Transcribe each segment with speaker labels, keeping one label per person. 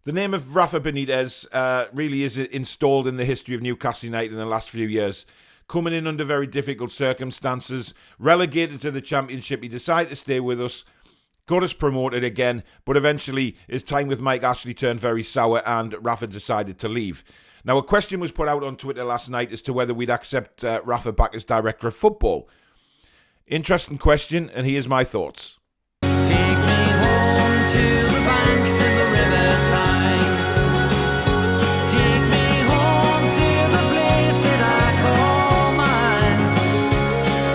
Speaker 1: The name of Rafa Benitez really is installed in the history of Newcastle United in the last few years. Coming in under very difficult circumstances, relegated to the Championship, he decided to stay with us, got us promoted again, but eventually his time with Mike Ashley turned very sour and Rafa decided to leave. Now, a question was put out on Twitter last night as to whether we'd accept Rafa back as director of football. Interesting question, and here's my thoughts.
Speaker 2: Take me home to the banks of the riverside. Take me home to the place that I call mine.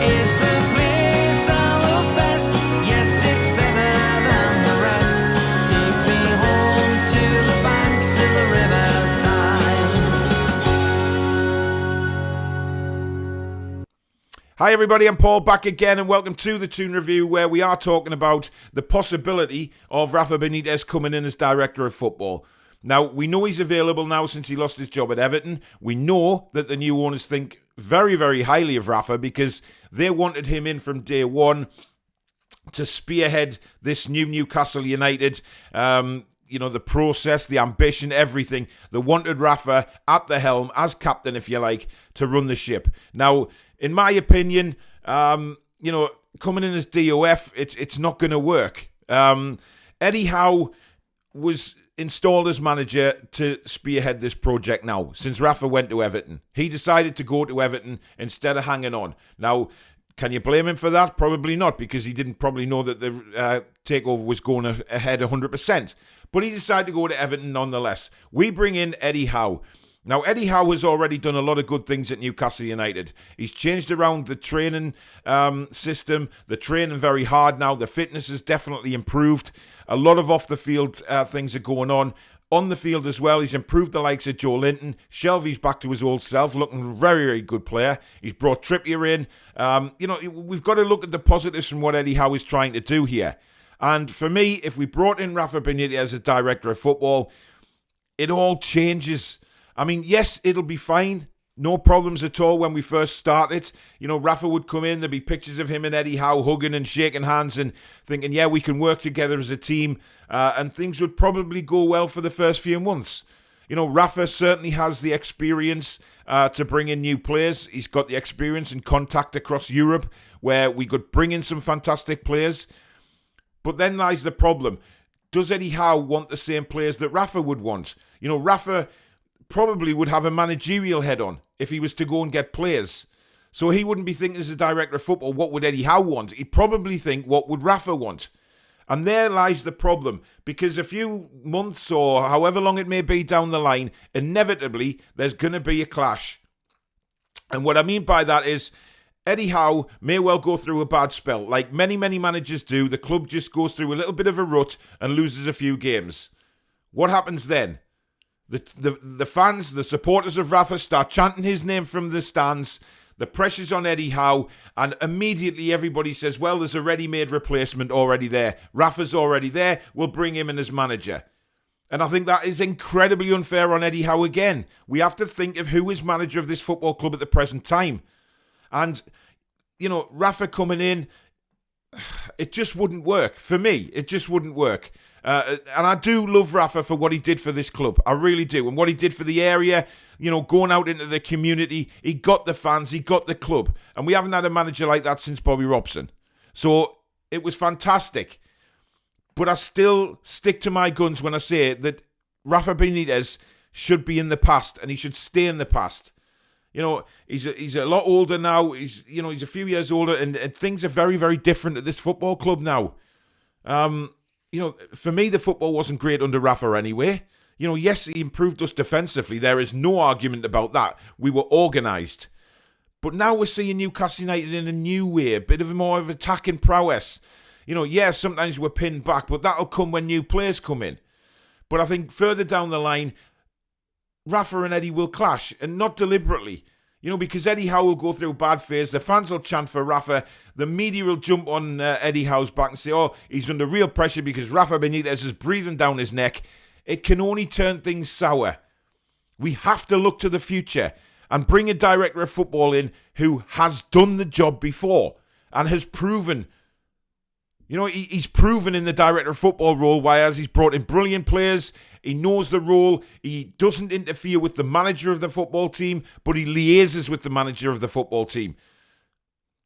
Speaker 2: It's a place I love best. Yes, it's better than the rest. Take me home to the banks of the riverside.
Speaker 1: Hi everybody, I'm Paul back again and welcome to the Toon Review, where we are talking about the possibility of Rafa Benitez coming in as director of football. Now, we know he's available now since he lost his job at Everton. We know that the new owners think very, very highly of Rafa because they wanted him in from day one to spearhead this new Newcastle United. The process, the ambition, everything. They wanted Rafa at the helm as captain, if you like, to run the ship. Now, in my opinion, coming in as DOF, it's not going to work. Eddie Howe was installed as manager to spearhead this project now, since Rafa went to Everton. He decided to go to Everton instead of hanging on. Now, can you blame him for that? Probably not, because he didn't probably know that the takeover was going ahead 100%. But he decided to go to Everton nonetheless. We bring in Eddie Howe. Now, Eddie Howe has already done a lot of good things at Newcastle United. He's changed around the training system. They're training very hard now. The fitness has definitely improved. A lot of off-the-field things are going on. On the field as well, he's improved the likes of Joe Linton. Shelvey's back to his old self, looking very, very good player. He's brought Trippier in. We've got to look at the positives from what Eddie Howe is trying to do here. And for me, if we brought in Rafa Benitez as director of football, it all changes. I mean, yes, it'll be fine. No problems at all when we first started. Rafa would come in, there'd be pictures of him and Eddie Howe hugging and shaking hands and thinking, yeah, we can work together as a team. And things would probably go well for the first few months. Rafa certainly has the experience to bring in new players. He's got the experience and contact across Europe where we could bring in some fantastic players. But then lies the problem. Does Eddie Howe want the same players that Rafa would want? Rafa probably would have a managerial head on if he was to go and get players. So he wouldn't be thinking as a director of football, what would Eddie Howe want? He'd probably think, what would Rafa want? And there lies the problem, because a few months or however long it may be down the line, inevitably there's going to be a clash. And what I mean by that is Eddie Howe may well go through a bad spell. Like many, many managers do, the club just goes through a little bit of a rut and loses a few games. What happens then? The fans, the supporters of Rafa start chanting his name from the stands. The pressure's on Eddie Howe, and immediately everybody says, well, there's a ready-made replacement already there. Rafa's already there. We'll bring him in as manager. And I think that is incredibly unfair on Eddie Howe again. We have to think of who is manager of this football club at the present time. And, Rafa coming in, it just wouldn't work. For me, it just wouldn't work. And I do love Rafa for what he did for this club. I really do. And what he did for the area, going out into the community. He got the fans, he got the club. And we haven't had a manager like that since Bobby Robson. So it was fantastic. But I still stick to my guns when I say that Rafa Benitez should be in the past and he should stay in the past. He's a lot older now. He's a few years older, and things are very, very different at this football club now. For me, the football wasn't great under Rafa anyway. Yes, he improved us defensively. There is no argument about that. We were organised. But now we're seeing Newcastle United in a new way, a bit of more of attacking prowess. Sometimes we're pinned back, but that'll come when new players come in. But I think further down the line, Rafa and Eddie will clash, and not deliberately. Because Eddie Howe will go through a bad phase. The fans will chant for Rafa. The media will jump on Eddie Howe's back and say, oh, he's under real pressure because Rafa Benitez is breathing down his neck. It can only turn things sour. We have to look to the future and bring a director of football in who has done the job before and has proven, You know, he's proven in the director of football role, whereas he's brought in brilliant players. He knows the role. He doesn't interfere with the manager of the football team, but he liaises with the manager of the football team.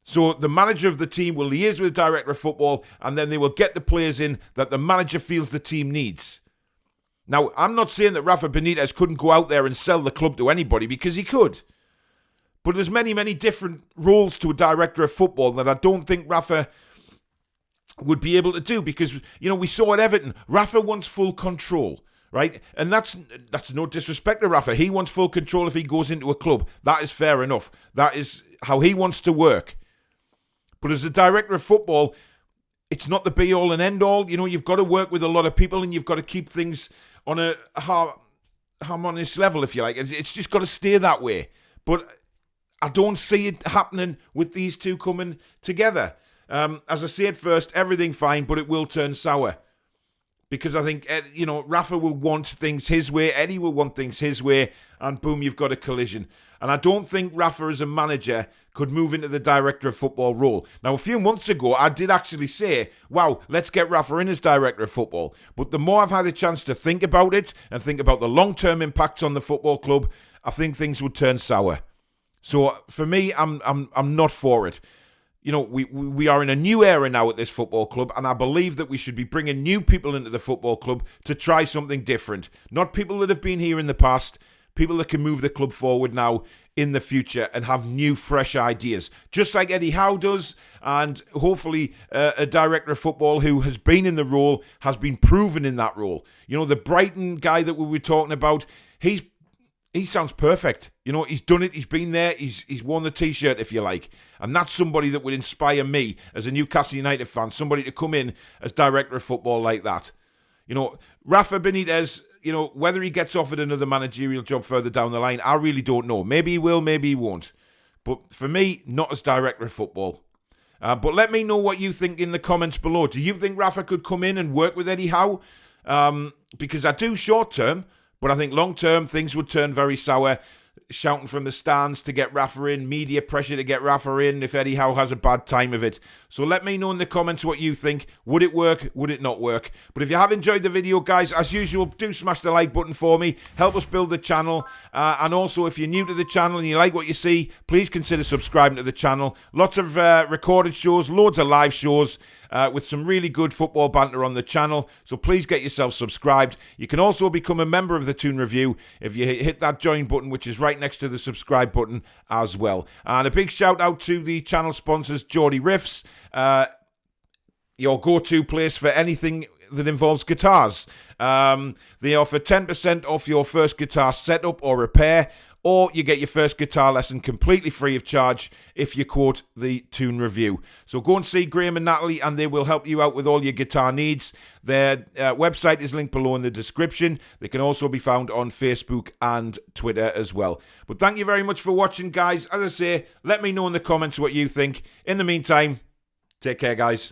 Speaker 1: So the manager of the team will liaise with the director of football, and then they will get the players in that the manager feels the team needs. Now, I'm not saying that Rafa Benitez couldn't go out there and sell the club to anybody, because he could. But there's many, many different roles to a director of football that I don't think Rafa would be able to do, because, you know, we saw at Everton, Rafa wants full control, right? And that's no disrespect to Rafa. He wants full control if he goes into a club. That is fair enough. That is how he wants to work. But as a director of football, it's not the be-all and end-all. You know, you've got to work with a lot of people, and you've got to keep things on a harmonious level, if you like. It's just got to stay that way. But I don't see it happening with these two coming together. As I said first, everything fine, but it will turn sour. Because I think, you know, Rafa will want things his way, Eddie will want things his way, and boom, you've got a collision. And I don't think Rafa as a manager could move into the director of football role. Now, a few months ago, I did actually say, wow, let's get Rafa in as director of football. But the more I've had a chance to think about it, and think about the long-term impacts on the football club, I think things would turn sour. So, for me, I'm not for it. You know, we are in a new era now at this football club, and I believe that we should be bringing new people into the football club to try something different. Not people that have been here in the past, people that can move the club forward now in the future and have new, fresh ideas. Just like Eddie Howe does, and hopefully a director of football who has been in the role, has been proven in that role. You know, the Brighton guy that we were talking about, he sounds perfect. You know, he's done it. He's been there. He's worn the T-shirt, if you like. And that's somebody that would inspire me as a Newcastle United fan, somebody to come in as director of football like that. You know, Rafa Benitez, you know, whether he gets offered another managerial job further down the line, I really don't know. Maybe he will, maybe he won't. But for me, not as director of football. But let me know what you think in the comments below. Do you think Rafa could come in and work with Eddie Howe? Because I do short term, but I think long term things would turn very sour. Shouting from the stands to get Rafa in, media pressure to get Rafa in if Eddie Howe has a bad time of it. So let me know in the comments what you think. Would it work? Would it not work? But if you have enjoyed the video, guys, as usual, do smash the like button for me. Help us build the channel. And also, if you're new to the channel and you like what you see, please consider subscribing to the channel. Lots of recorded shows, loads of live shows. With some really good football banter on the channel. So please get yourself subscribed. You can also become a member of the Toon Review if you hit that join button, which is right next to the subscribe button as well. And a big shout out to the channel sponsors, Geordie Riffs, your go-to place for anything that involves guitars. They offer 10% off your first guitar setup or repair, or you get your first guitar lesson completely free of charge if you quote the Toon Review. So go and see Graham and Natalie, and they will help you out with all your guitar needs. Their website is linked below in the description. They can also be found on Facebook and Twitter as well. But thank you very much for watching, guys. As I say, let me know in the comments what you think. In the meantime, take care, guys.